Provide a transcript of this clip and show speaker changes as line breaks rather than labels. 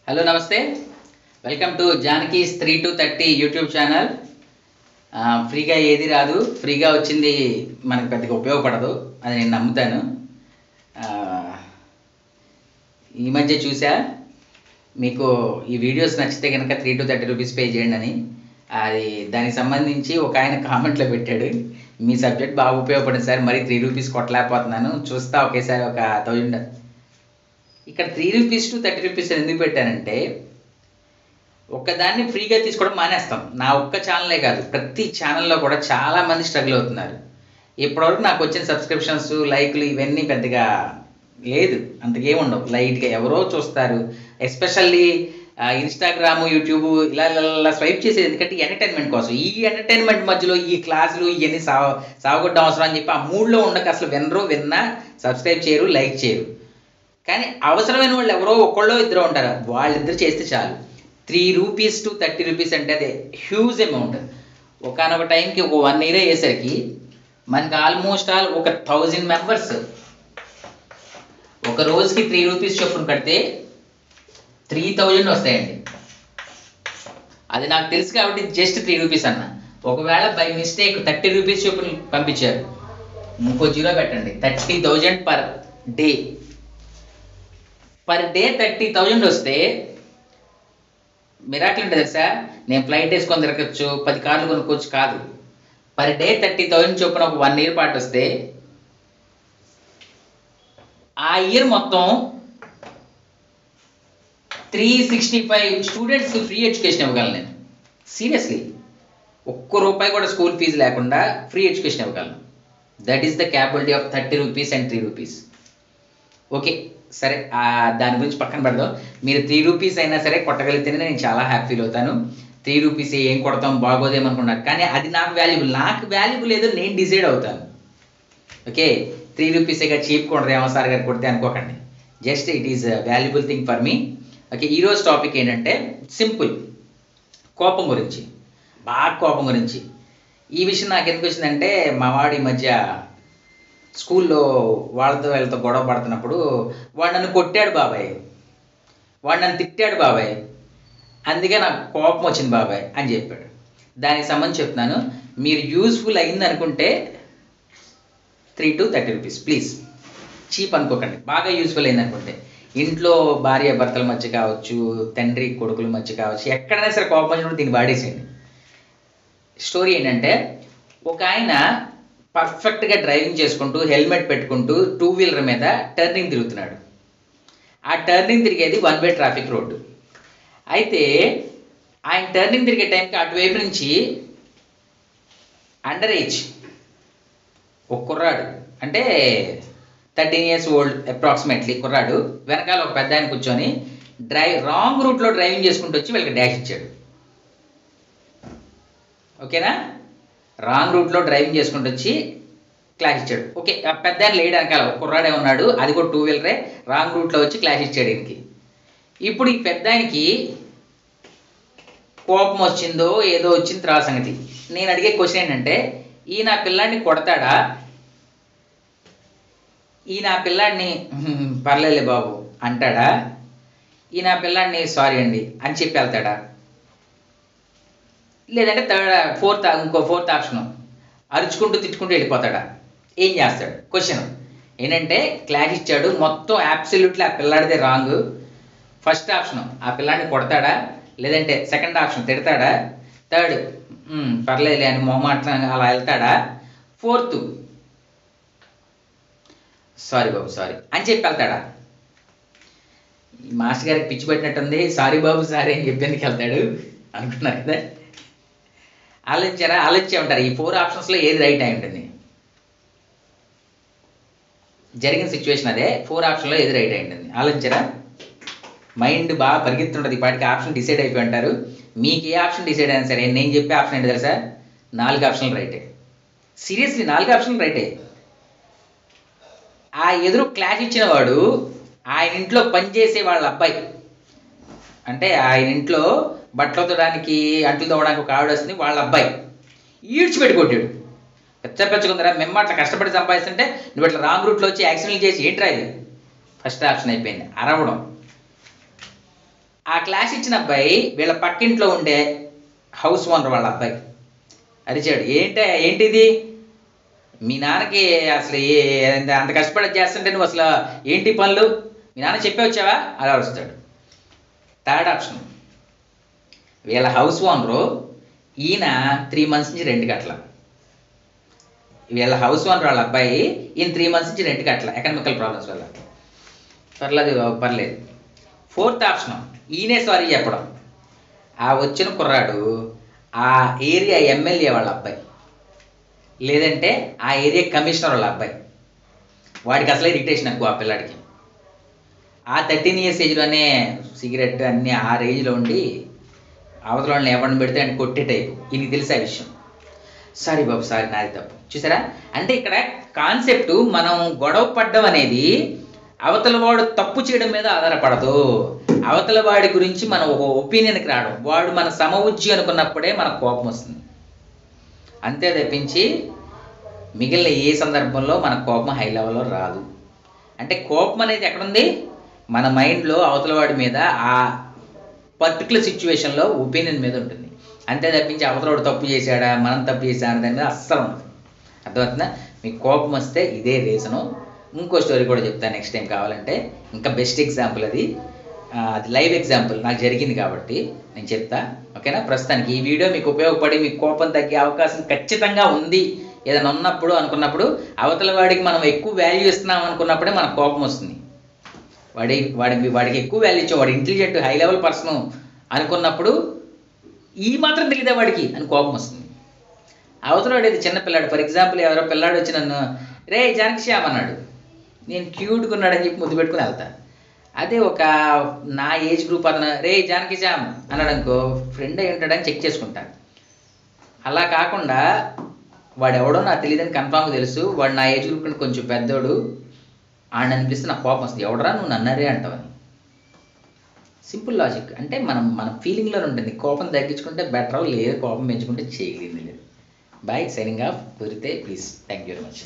Hello నమస్తే, welcome to Janaki's 3 to 30 YouTube channel. ఫ్రీగా ఏది రాదు, ఫ్రీగా వచ్చింది మనకు పెద్దగా ఉపయోగపడదు అది నేను నమ్ముతాను. ఈ మధ్య చూసా, మీకు ఈ వీడియోస్ నచ్చితే కనుక 3 to 30 రూపీస్ పే చేయండి అని. అది దానికి సంబంధించి ఒక ఆయన కామెంట్లో పెట్టాడు, మీ సబ్జెక్ట్ బాగా ఉపయోగపడింది సార్, మరి 3 రూపీస్ కొట్టలేకపోతున్నాను, చూస్తా ఒకేసారి ఒక 1000. ఇక్కడ 3 రూపీస్ టు 30 రూపీస్ ఎందుకు పెట్టానంటే, ఒక్కదాన్ని ఫ్రీగా తీసుకోవడం మానేస్తాం. నా ఒక్క ఛానలే కాదు, ప్రతి ఛానల్లో కూడా చాలామంది స్ట్రగుల్ అవుతున్నారు. ఇప్పటివరకు నాకు వచ్చిన సబ్స్క్రిప్షన్స్, లైక్లు ఇవన్నీ పెద్దగా లేదు, అంతకేముండవు, లైట్గా ఎవరో చూస్తారు. ఎస్పెషల్లీ ఇన్స్టాగ్రాము, యూట్యూబ్ ఇలా స్వైప్ చేసేది ఎందుకంటే ఎంటర్టైన్మెంట్ కోసం. ఈ ఎంటర్టైన్మెంట్ మధ్యలో ఈ క్లాసులు ఇవన్నీ సాగొట్టడం అవసరం అని చెప్పి ఆ మూడ్లో ఉండక అసలు విన్నా సబ్స్క్రైబ్ చేయరు, లైక్ చేయరు. కానీ అవసరమైన వాళ్ళు ఎవరో ఒకళ్ళో ఇద్దరు ఉంటారు, వాళ్ళిద్దరు చేస్తే చాలు. 3 రూపీస్ టు 30 రూపీస్ అంటే అదే హ్యూజ్ అమౌంట్. ఒకనొక టైంకి ఒక 1 year అయ్యేసరికి మనకి ఆల్మోస్ట్ ఒక 1000 మెంబర్స్ ఒక రోజుకి 3 రూపీస్ చొప్పున కడితే 3000 వస్తాయండి. అది నాకు తెలుసు కాబట్టి జస్ట్ 3 రూపీస్ అన్న. ఒకవేళ బై మిస్టేక్ 30 రూపీస్ చొప్పున పంపించారు, ఇంకో జీరో పెట్టండి, 30,000 పర్ డే. పర్ డే 30,000 వస్తే మిరాకిల్ ఉంటుంది తెలుసా. నేను ఫ్లైట్ వేసుకొని తిరగచ్చు, 10 కార్లు కొనుక్కోవచ్చు కాదు. పర్ డే 30,000 చొప్పున ఒక 1 year పాటు వస్తే ఆ ఇయర్ మొత్తం 365 స్టూడెంట్స్కి ఫ్రీ ఎడ్యుకేషన్ ఇవ్వగలను నేను. సీరియస్లీ, ₹1 కూడా స్కూల్ ఫీజు లేకుండా ఫ్రీ ఎడ్యుకేషన్ ఇవ్వగలను. That is the capability of 30 rupees and 3 rupees. Okay సరే, దాని గురించి పక్కన పెడదాం. మీరు 3 రూపీస్ అయినా సరే కొట్టగలిగితేనే నేను చాలా హ్యాపీ ఫీల్ అవుతాను. 3 రూపీస్ ఏం కొడతాం బాగోదేమనుకున్నారు, కానీ అది నాకు వాల్యుబుల్ ఏదో నేను డిసైడ్ అవుతాను. ఓకే, 3 రూపీసేగా చీప్ కొడదు ఏమో సార్ గారు కొడితే అనుకోకండి, just it is valuable thing for me. Okay, ఈరోజు టాపిక్ ఏంటంటే సింపుల్, కోపం గురించి, బాగా కోపం గురించి. ఈ విషయం నాకు ఎందుకు వచ్చిందంటే, మా వాడి మధ్య స్కూల్లో వీళ్ళతో గొడవ పడుతున్నప్పుడు వాడు నన్ను కొట్టాడు బాబాయ్, వాడు నన్ను తిట్టాడు బాబాయ్, అందుకే నాకు కోపం వచ్చింది బాబాయ్ అని చెప్పాడు. దానికి సంబంధించి చెప్తున్నాను. మీరు యూస్ఫుల్ అయింది అనుకుంటే 3 to 30 రూపీస్ ప్లీజ్, చీప్ అనుకోకండి. బాగా యూస్ఫుల్ అయింది అనుకుంటే, ఇంట్లో భార్య భర్తల మధ్య కావచ్చు, తండ్రి కొడుకుల మధ్య కావచ్చు, ఎక్కడైనా సరే కోపం వచ్చినప్పుడు దీన్ని వాడేసేయండి. స్టోరీ ఏంటంటే, ఒక ఆయన పర్ఫెక్ట్గా డ్రైవింగ్ చేసుకుంటూ హెల్మెట్ పెట్టుకుంటూ 2 వీలర్ మీద టర్నింగ్ తిరుగుతున్నాడు. ఆ టర్నింగ్ తిరిగేది 1 way ట్రాఫిక్ రోడ్డు. అయితే ఆయన టర్నింగ్ తిరిగే టైంకి అటువైపు నుంచి అండర్ ఏజ్ ఒక కుర్రాడు, అంటే 13 years ఓల్డ్ అప్రాక్సిమేట్లీ కుర్రాడు, వెనకాల ఒక పెద్ద ఆయన కూర్చొని రాంగ్ రూట్లో డ్రైవింగ్ చేసుకుంటూ వచ్చి వీళ్ళకి డాష్ ఇచ్చాడు. ఓకేనా, రాంగ్ రూట్లో డ్రైవింగ్ చేసుకుంటూ వచ్చి క్లాష్ ఇచ్చాడు. ఓకే, ఆ పెద్ద ఆయన లేడు, వెనకాల ఒక కుర్రాడే ఉన్నాడు, అది కూడా 2 వీలరే, రాంగ్ రూట్లో వచ్చి క్లాష్ ఇచ్చాడు ఈయనకి. ఇప్పుడు ఈ పెద్ద ఆయనకి కోపం వచ్చిందో ఏదో వచ్చింది తర్వాత సంగతి. నేను అడిగే క్వశ్చన్ ఏంటంటే, ఈయన ఆ పిల్లాడిని కొడతాడా, ఈయన ఆ పిల్లాడిని పర్లేదులే బాబు అంటాడా, ఈయన ఆ పిల్లాడిని సారీ అండి అని చెప్పి వెళ్తాడా, లేదంటే ఇంకో ఫోర్త్ ఆప్షన్ అరుచుకుంటూ తిట్టుకుంటూ వెళ్ళిపోతాడా, ఏం చేస్తాడు? క్వశ్చన్ ఏంటంటే, క్లాష్ ఇచ్చాడు, మొత్తం అబ్సల్యూట్లీ ఆ పిల్లాడిదే రాంగ్. ఫస్ట్ ఆప్షన్ ఆ పిల్లాడిని కొడతాడా, లేదంటే సెకండ్ ఆప్షన్ తిడతాడా, థర్డ్ పర్లేదులే అని మొహమాటం అలా వెళ్తాడా, ఫోర్త్ సారీ బాబు సారీ అని చెప్పి వెళ్తాడా? మాస్టర్ గారికి పిచ్చి పెట్టినట్టుంది, సారీ బాబు సారీ అని చెప్పేందుకు వెళ్తాడు అనుకున్నారు కదా. ఆలోచించే ఉంటారు, ఈ 4 ఆప్షన్స్లో ఏది రైట్ అయి ఉంటుంది? జరిగిన సిచ్యువేషన్ అదే, 4 ఆప్షన్లో ఏది రైట్ అయి ఉంటుంది ఆలోచించరా? మైండ్ బాగా పరిగెత్తుంటుంది, ఇప్పటికి ఆప్షన్ డిసైడ్ అయిపోయి ఉంటారు. మీకు ఏ ఆప్షన్ డిసైడ్ అయినా సరే నేను చెప్పే ఆప్షన్ ఏంటి తెలుసా? 4 ఆప్షన్లు రైటే. సీరియస్లీ 4 ఆప్షన్లు రైటే. ఆ ఎదురు క్లాష్ ఇచ్చిన వాడు ఆయన ఇంట్లో పనిచేసే వాళ్ళ అబ్బాయి, అంటే ఆయన ఇంట్లో బట్టలు తోడానికి అంట్లు తోవడానికి ఒక ఆవిడ వస్తుంది, వాళ్ళ అబ్బాయి ఈడ్చిపెట్టి కొట్టాడు. పెచ్చకుందరా, మేము అట్లా కష్టపడి సంపాదిస్తుంటే నువ్వు ఇట్లా రాంగ్ రూట్లో వచ్చి యాక్సిడెంట్ చేసి ఏంట్రా ఇది? ఫస్ట్ ఆప్షన్ అయిపోయింది, అరవడం. ఆ క్లాస్ ఇచ్చిన అబ్బాయి వీళ్ళ పక్కింట్లో ఉండే హౌస్ ఓనర్ వాళ్ళ అబ్బాయి అరిచాడు, ఏంటిది మీ నాన్నకి అసలు అంత కష్టపడి చేస్తుంటే నువ్వు అసలు ఏంటి పనులు, మీ నాన్న చెప్పే వచ్చావా అలా అరుస్తాడు. థర్డ్ ఆప్షన్, వీళ్ళ హౌస్ ఓనరు ఈయన 3 months నుంచి రెంట్ కట్టల. వీళ్ళ హౌస్ ఓనర్ వాళ్ళ అబ్బాయి ఈయన 3 months నుంచి రెంట్ కట్టల ఎకనామికల్ ప్రాబ్లమ్స్ వల్ల. పర్లేదు. ఫోర్త్ ఆప్షన్, ఈయనే సారీ చెప్పడం. ఆ వచ్చిన కుర్రాడు ఆ ఏరియా ఎమ్మెల్యే వాళ్ళ అబ్బాయి, లేదంటే ఆ ఏరియా కమిషనర్ వాళ్ళ అబ్బాయి. వాడికి అసలే ఇరిటేషన్ ఎక్కువ ఆ పిల్లాడికి. ఆ 13 years ఏజ్లోనే సిగరెట్ అన్నీ ఆ రేంజ్లో ఉండి అవతల వాళ్ళని ఎవరిని పెడితే అని కొట్టే టైపు. ఈయనకి తెలిసే విషయం. సారీ బాబు, సారీ, నాది తప్పు. చూసారా, అంటే ఇక్కడ కాన్సెప్ట్ మనం గొడవ పడ్డం అనేది అవతల వాడు తప్పు చేయడం మీద ఆధారపడదు. అవతల వాడి గురించి మనం ఒక ఒపీనియన్కి రావడం, వాడు మన సమవుజ్జి అనుకున్నప్పుడే మనకు కోపం వస్తుంది. అంతే తప్పించి మిగిలిన ఏ సందర్భంలో మన కోపం హై లెవెల్లో రాదు. అంటే కోపం అనేది ఎక్కడుంది, మన మైండ్లో అవతల వాడి మీద ఆ పర్టికులర్ సిచ్యువేషన్లో ఒపీనియన్ మీద ఉంటుంది. అంతే తప్పించి అవతల వాడు తప్పు చేశాడా మనం తప్పు చేశాడా దాని మీద అస్సలు ఉండదు. అర్థమవుతుందా? మీకు కోపం వస్తే ఇదే రీజను. ఇంకో స్టోరీ కూడా చెప్తాను నెక్స్ట్ టైం కావాలంటే. ఇంకా బెస్ట్ ఎగ్జాంపుల్ అది లైవ్ ఎగ్జాంపుల్ నాకు జరిగింది కాబట్టి నేను చెప్తా. ఓకేనా? ప్రస్తుతానికి ఈ వీడియో మీకు ఉపయోగపడి మీకు కోపం తగ్గే అవకాశం ఖచ్చితంగా ఉంది. ఏదైనా ఉన్నప్పుడు అనుకున్నప్పుడు అవతల వాడికి మనం ఎక్కువ వాల్యూ ఇస్తున్నాం అనుకున్నప్పుడే మనకు కోపం వస్తుంది. వాడికి ఎక్కువ వాల్యూ ఇచ్చాం, వాడు ఇంటెలిజెంట్ హై లెవెల్ పర్సన్ అనుకున్నప్పుడు ఈ మాత్రం తెలియదా వాడికి అని కోపం వస్తుంది. అవతల వాడు చిన్న పిల్లాడు, ఫర్ ఎగ్జాంపుల్ ఎవరో పిల్లాడు వచ్చి నన్ను రే జానకి శ్యామ్ అన్నాడు, నేను క్యూట్గా ఉన్నాడని చెప్పి ముద్దు పెట్టుకుని వెళ్తాను. అదే ఒక నా ఏజ్ గ్రూప్ అతను రే జానకి శ్యామ్ అన్నాడు అనుకో, ఫ్రెండ్ అయి ఉంటాడని చెక్ చేసుకుంటాను. అలా కాకుండా వాడు ఎవడో నాకు తెలియదని కన్ఫామ్గా తెలుసు, వాడు నా ఏజ్ గ్రూప్ కంటే కొంచెం పెద్దోడు ఆయన అనిపిస్తే నాకు కోపం వస్తుంది. ఎవడరా నువ్వు నన్నరే అంటావని. Simple logic. అంటే మన ఫీలింగ్లో ఉంటుంది. కోపం తగ్గించుకుంటే బెటర్, లేదు కోపం పెంచుకుంటే చేయగలిగింది లేదు. Bye, signing off. కుదిరితే please. Thank you very much.